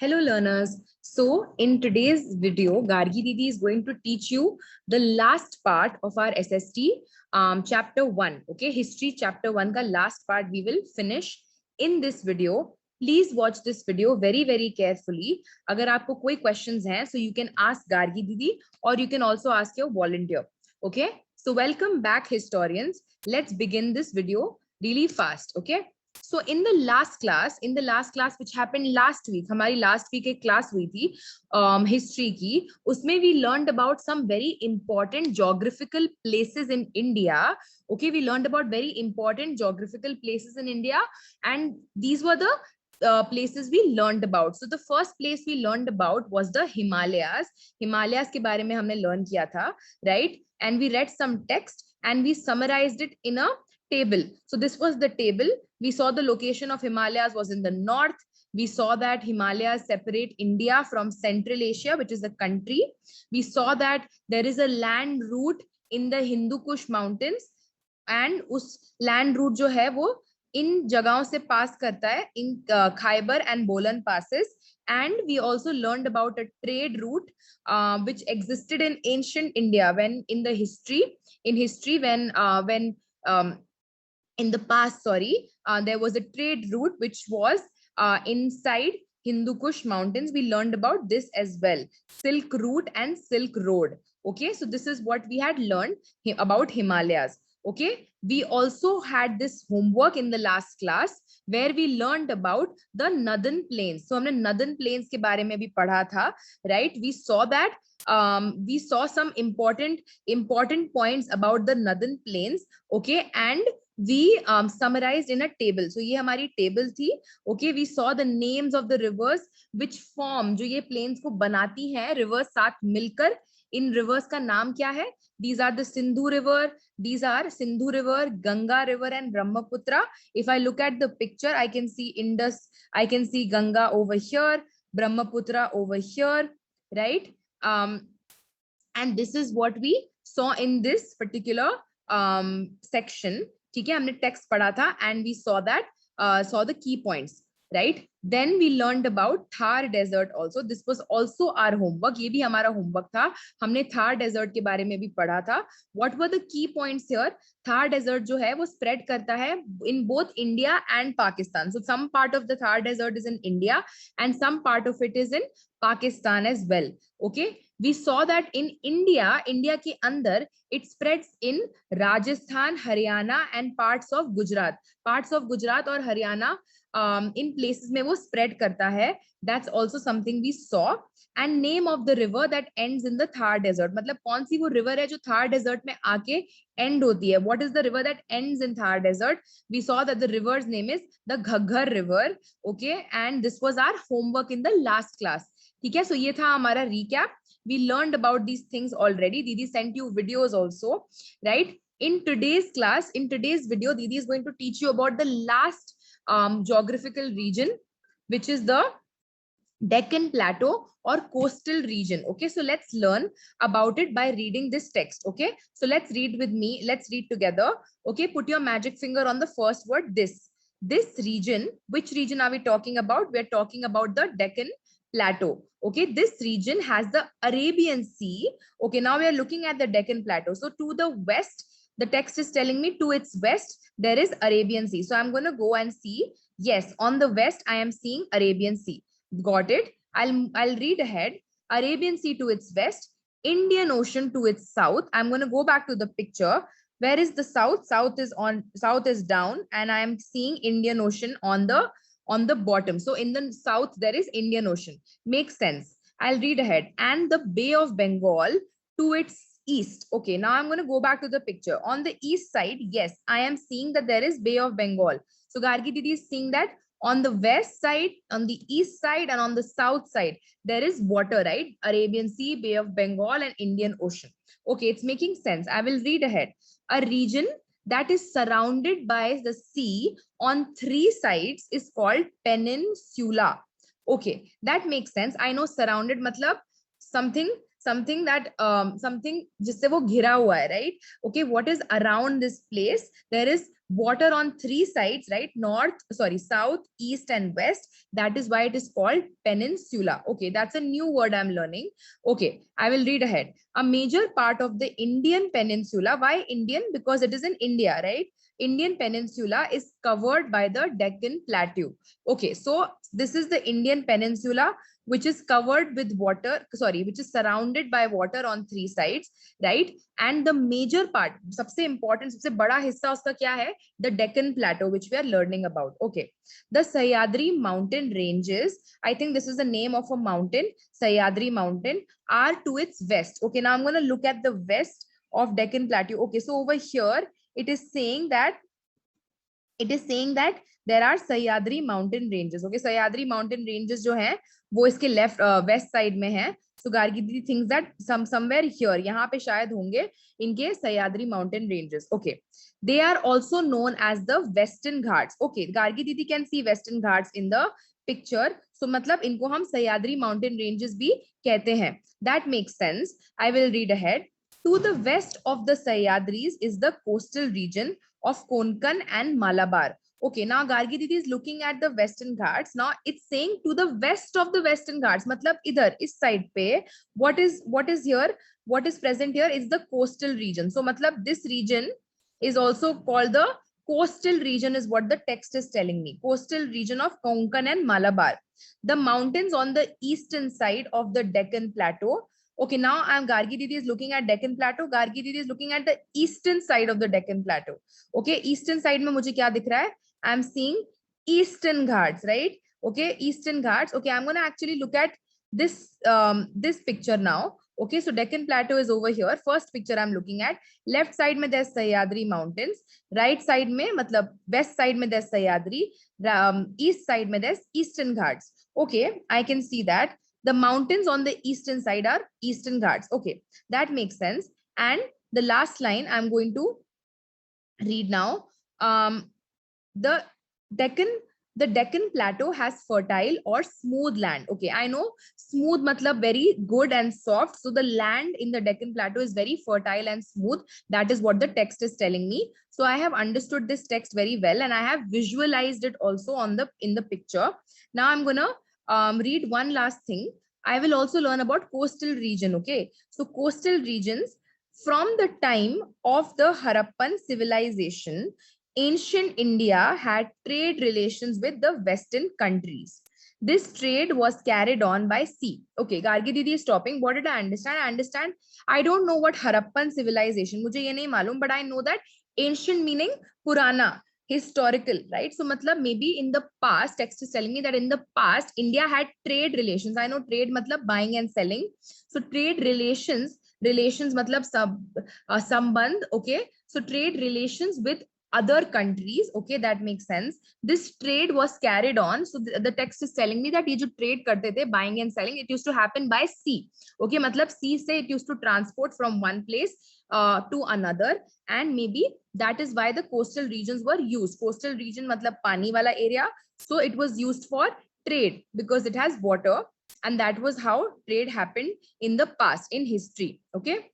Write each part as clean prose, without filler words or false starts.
Hello learners. So in today's video, Gargi Didi is going to teach you the last part of our SST chapter 1. Okay, history chapter 1 ka last part we will finish in this video. Please watch this video very carefully. अगर आपको कोई questions हैं, so you can ask Gargi Didi or you can also ask your volunteer. Okay, so welcome back historians. Let's begin this video really fast. Okay. So in the last class which happened last week, हमारी last week एक class हुई थी history की, उसमें we learned about some very important geographical places in India. Okay, we learned about very important geographical places in India, and these were the places we learned about. So the first place we learned about was the Himalayas. Himalayas के बारे में हमने learn किया था, right? And we read some text and we summarized it in a table. So this was the table. We saw the location of Himalayas was in the north. We saw that Himalayas separate India from Central Asia, which is a country. We saw that there is a land route in the Hindu Kush mountains, and उस land route जो है वो इन जगहों से पास करता है, इन Khyber and Bolan passes. And we also learned about a trade route which existed in ancient India when in the history when in the past, there was a trade route which was inside Hindu Kush mountains. We learned about this as well. Silk route and Silk road. Okay, so this is what we had learned about Himalayas. Okay, we also had this homework in the last class where we learned about the northern plains. So हमने northern plains के बारे में भी पढ़ा था, right? We saw that we saw some important points about the northern plains. Okay, and we summarized in a table. So ये हमारी table थी. Okay, we saw the names of the rivers which form, जो ये plains को बनाती हैं, rivers साथ मिलकर. इन rivers का नाम क्या है? These are the Sindhu river. These are Sindhu river, Ganga river, and Brahmaputra. If I look at the picture, I can see Indus. I can see Ganga over here, Brahmaputra over here, right? And this is what we saw in this particular section. ठीक है, हमने text पढ़ा था and we saw that saw the key points, right? Then we learned about Thar desert also. This was also our homework. ये भी हमारा homework था. हमने Thar desert के बारे में भी पढ़ा था. What were the key points here? Thar desert जो है वो spread करता है in both India and Pakistan. So some part of the Thar desert is in India and some part of it is in Pakistan as well. Okay, we saw that in India के अंदर it spreads in Rajasthan, Haryana and parts of Gujarat. Parts of Gujarat और Haryana in places में वो spread करता है. That's also something we saw. And name of the river that ends in the Thar desert. मतलब कौन सी वो river है जो Thar desert में आके end होती है? What is the river that ends in Thar desert? We saw that the river's name is the Ghaggar river. Okay, and this was our homework in the last class. ठीक है, so ये था हमारा recap. We learned about these things already. Didi sent you videos also, right? In today's class, in today's video, Didi is going to teach you about the last geographical region, which is the Deccan Plateau or coastal region. Okay, so let's learn about it by reading this text. Okay, so let's read with me. Let's read together. Okay, put your magic finger on the first word, this region. Which region are we talking about? We're talking about the Deccan Plateau. Okay, this region has the Arabian Sea. Okay, now we are looking at the Deccan Plateau. So to the west, the text is telling me to its west, there is Arabian Sea. So I'm going to go and see. Yes, on the west, I am seeing Arabian Sea. Got it? I'll read ahead. Arabian Sea to its west, Indian Ocean to its south. I'm going to go back to the picture. Where is the south? South is down, and I am seeing Indian Ocean on the bottom. So in the south, there is Indian Ocean. Makes sense. I'll read ahead. And the Bay of Bengal to its east. Okay, now I'm going to go back to the picture. On the east side, yes, I am seeing that there is Bay of Bengal. So Gargi Didi is seeing that on the west side, on the east side, and on the south side, there is water, right? Arabian Sea, Bay of Bengal, and Indian Ocean. Okay, it's making sense. I will read ahead. A region that is surrounded by the sea on three sides is called peninsula. Okay, that makes sense. I know surrounded matlab something something that something जिससे वो घिरा हुआ है, right? Okay, what is around this place? There is water on three sides, right? South, east, and west. That is why it is called peninsula. Okay, that's a new word I'm learning. Okay, I will read ahead. A major part of the Indian peninsula. Why Indian? Because it is in India, right? Indian peninsula is covered by the Deccan Plateau. Okay, so this is the Indian peninsula, which is covered with water, which is surrounded by water on three sides, right? And the major part, सबसे important, सबसे बड़ा हिस्सा उसका क्या है? The Deccan Plateau, which we are learning about. Okay, the Sahyadri mountain ranges, I think this is the name of a mountain, Sahyadri mountain, are to its west. Okay, now I'm going to look at the west of Deccan Plateau. Okay, so over here it is saying that there are Sahyadri mountain ranges. Okay, Sahyadri mountain ranges जो हैं वो इसके left west side में है. So Gargi Didi thinks that somewhere here, यहाँ पे शायद होंगे इनके Sahyadri mountain ranges. Okay, they are also known as the Western Ghats. Okay, Gargi Didi can see Western Ghats in the picture. So मतलब इनको हम Sahyadri mountain ranges भी कहते हैं. That makes sense. I will read ahead. To the west of the Sahyadris is the coastal region of Konkan and Malabar. Okay, now Gargi Didi is looking at the Western Ghats. Now it's saying to the west of the Western Ghats. Matlab idhar, is side pe, what is here? What is present here is the coastal region. So matlab this region is also called the coastal region, is what the text is telling me. Coastal region of Konkan and Malabar. The mountains on the eastern side of the Deccan Plateau. Okay, now Gargi Didi is looking at Deccan Plateau. Gargi Didi is looking at the eastern side of the Deccan Plateau. Okay, eastern side mein mujhe kya dikh raha hai? I'm seeing Eastern Ghats, right? Okay, Eastern Ghats. Okay, I'm going to actually look at this this picture now. Okay, so Deccan Plateau is over here. First picture I'm looking at. Left side mein there's Sahyadri mountains. Right side mein, matlab west side mein there's Sahyadri. East side mein there's Eastern Ghats. Okay, I can see that. The mountains on the eastern side are Eastern Ghats. Okay, that makes sense. And the last line I'm going to read now. The Deccan Plateau has fertile or smooth land. Okay, I know smooth matlab very good and soft. So the land in the Deccan Plateau is very fertile and smooth. That is what the text is telling me. So I have understood this text very well, and I have visualized it also in the picture. Now I'm gonna read one last thing. I will also learn about coastal region. Okay, so coastal regions, from the time of the Harappan civilization, ancient India had trade relations with the Western countries. This trade was carried on by sea. Okay, Gargi Didi is stopping. What did I understand? I don't know what Harappan civilization, mujhe ye nahi malum, but I know that ancient meaning Purana, historical, right? So matlab maybe in the past, text is telling me that in the past, India had trade relations. I know trade matlab buying and selling. So trade relations matlab sambandh. Okay, so trade relations with other countries. Okay, that makes sense. This trade was carried on. So the text is telling me that ye jo trade karte the, buying and selling, it used to happen by sea. Okay, matlab sea se it used to transport from one place to another, and maybe that is why the coastal regions were used. Coastal region matlab pani wala area, so it was used for trade because it has water, and that was how trade happened in the past, in history. Okay,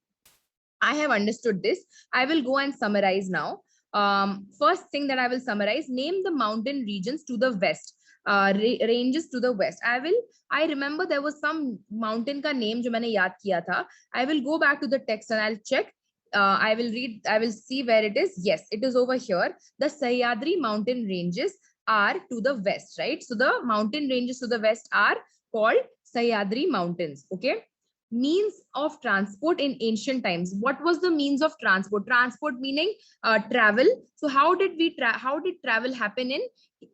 I have understood this. I will go and summarize now. First thing that I will summarize, name the mountain regions to the west, ranges to the west. I remember there was some mountain ka name jo maine yaad kiya tha. I will go back to the text and I'll check. I will see where it is. Yes, it is over here. The Sahyadri mountain ranges are to the west, right? So the mountain ranges to the west are called Sahyadri mountains. Okay. Means of transport in ancient times. What was the means of transport? Transport meaning travel. So how did travel happen in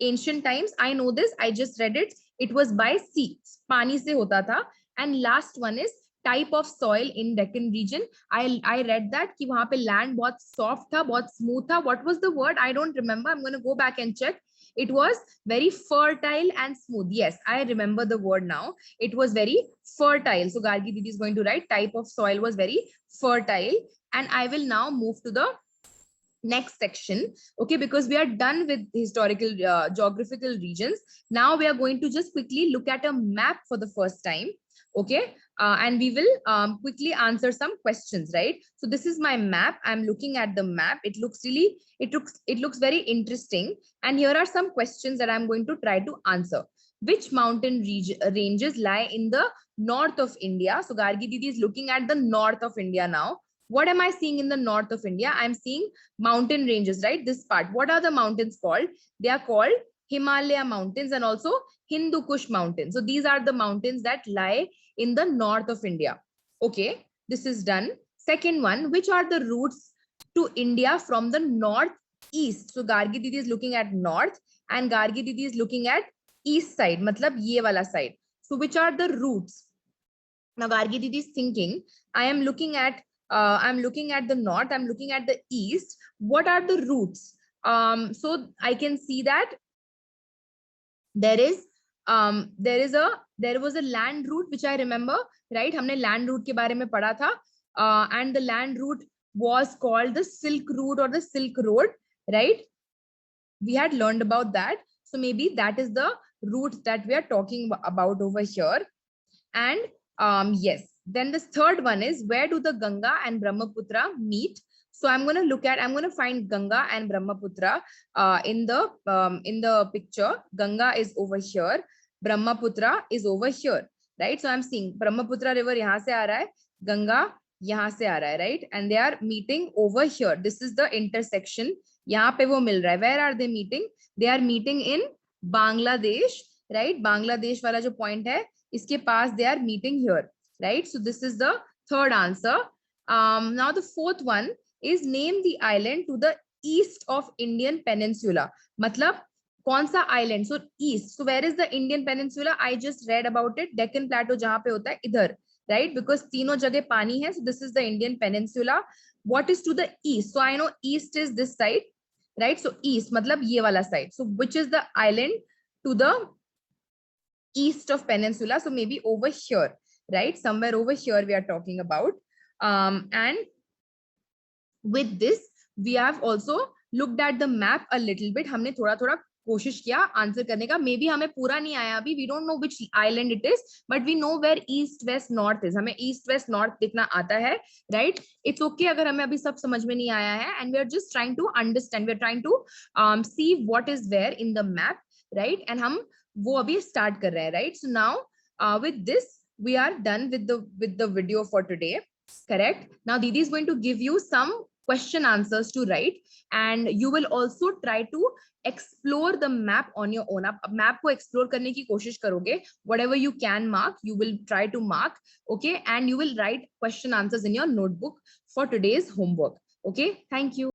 ancient times? I know this, I just read it. It was by sea. Pani se hota tha. And last one is type of soil in Deccan region. I read that ki wahan pe land bahut soft tha, bahut smooth tha. What was the word? I don't remember. I'm going to go back and check. It was very fertile and smooth. Yes, I remember the word now. It was very fertile. So Gargi Didi is going to write type of soil was very fertile. And I will now move to the next section. Okay, because we are done with historical geographical regions. Now we are going to just quickly look at a map for the first time. Okay, and we will quickly answer some questions, right? So this is my map. I'm looking at the map. It looks very interesting, and here are some questions that I'm going to try to answer. Which mountain ranges lie in the north of India? So Gargi Didi is looking at the north of India now. What am I seeing in the north of India? I'm seeing mountain ranges, right? This part. What are the mountains called? They are called Himalaya mountains and also Hindu Kush mountains. So these are the mountains that lie in the north of India. Okay, this is done. Second one, which are the routes to India from the northeast? So Gargi Didi is looking at north and Gargi Didi is looking at east side, matlab ye wala side. So which are the routes? Now Gargi Didi is thinking, I'm looking at the north, I'm looking at the east. What are the routes? So I can see that there was a land route which I remember, right? हमने land route के बारे में पढ़ा था, and the land route was called the Silk Route or the Silk Road, right? We had learned about that. So maybe that is the route that we are talking about over here. And yes, then this third one is, where do the Ganga and Brahmaputra meet? So I'm going to find Ganga and Brahmaputra in the picture. Ganga is over here, Brahmaputra is over here, right? So I'm seeing Brahmaputra river yahan se aa raha hai, Ganga yahan se aa raha hai, right? And they are meeting over here. This is the intersection. Yahan pe wo mil raha hai. Where are they meeting? They are meeting in Bangladesh, right? Bangladesh wala jo point hai, iske paas they are meeting here, right? So this is the third answer. Now the fourth one is, name the island to the east of Indian peninsula. Matlab kaun sa island? So east. So where is the Indian peninsula? I just read about it. Deccan Plateau jahan pe hota hai, idhar, right? Because तीनों जगह पानी है. So this is the Indian peninsula. What is to the east? So I know east is this side, right? So east matlab ye wala side. So which is the island to the east of peninsula? So maybe over here, right? Somewhere over here we are talking about. And with this, we have also looked at the map a little bit. हमने थोड़ा थोड़ा कोशिश किया answer करने का. May be हमें पूरा नहीं आया अभी. We don't know which island it is, but we know where east, west, north is. हमें east, west, north दिखना आता है, right? It's okay अगर हमें अभी सब समझ में नहीं आया है. And we are just trying to understand. We are trying to see what is where in the map, right? And हम वो अभी start कर रहे हैं, right? So now with this we are done with the video for today. Correct. Now Didi is going to give you some question answers to write, and you will also try to explore the map on your own. आप map को explore करने की कोशिश करोगे. Whatever you can mark, you will try to mark. Okay, and you will write question answers in your notebook for today's homework. Okay, thank you.